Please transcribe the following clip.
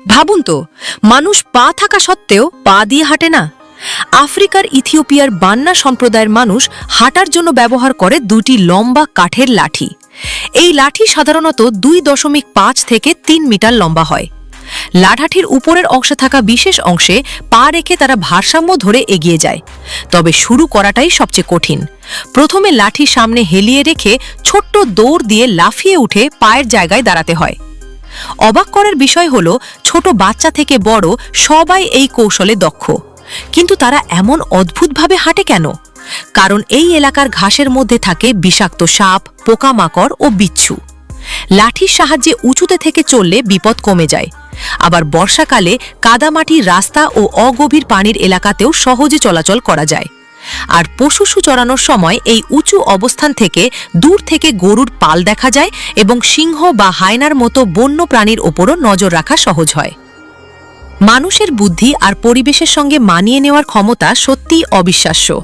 ভাবুন তো, মানুষ পা থাকা সত্ত্বেও পা দিয়ে হাঁটে না। আফ্রিকার ইথিওপিয়ার বান্না সম্প্রদায়ের মানুষ হাঁটার জন্য ব্যবহার করে দুটি লম্বা কাঠের লাঠি। এই লাঠি সাধারণত 2.5 থেকে 3 মিটার লম্বা হয়। লাঠাটির উপরের অংশে থাকা বিশেষ অংশে পা রেখে তারা ভারসাম্য ধরে এগিয়ে যায়। তবে শুরু করাটাই সবচেয়ে কঠিন। প্রথমে লাঠি সামনে হেলিয়ে রেখে ছোট্ট দৌড় দিয়ে লাফিয়ে উঠে পায়ের জায়গায় দাঁড়াতে হয়। অবাক করার বিষয় হলো, ছোট বাচ্চা থেকে বড় সবাই এই কৌশলে দক্ষ। কিন্তু তারা এমন অদ্ভুতভাবে হাঁটে কেন? কারণ এই এলাকার ঘাসের মধ্যে থাকে বিষাক্ত সাপ, পোকামাকড় ও বিচ্ছু। লাঠির সাহায্যে উঁচুতে থেকে চললে বিপদ কমে যায়। আবার বর্ষাকালে কাদামাটির রাস্তা ও অগভীর পানির এলাকাতেও সহজে চলাচল করা যায়। আর পশু চরানোর সময় এই উঁচু অবস্থান থেকে দূর থেকে গরুর পাল দেখা যায় এবং সিংহ বা হায়নার মতো বন্য প্রাণীর ওপরও নজর রাখা সহজ হয়। মানুষের বুদ্ধি আর পরিবেশের সঙ্গে মানিয়ে নেওয়ার ক্ষমতা সত্যিই অবিশ্বাস্য।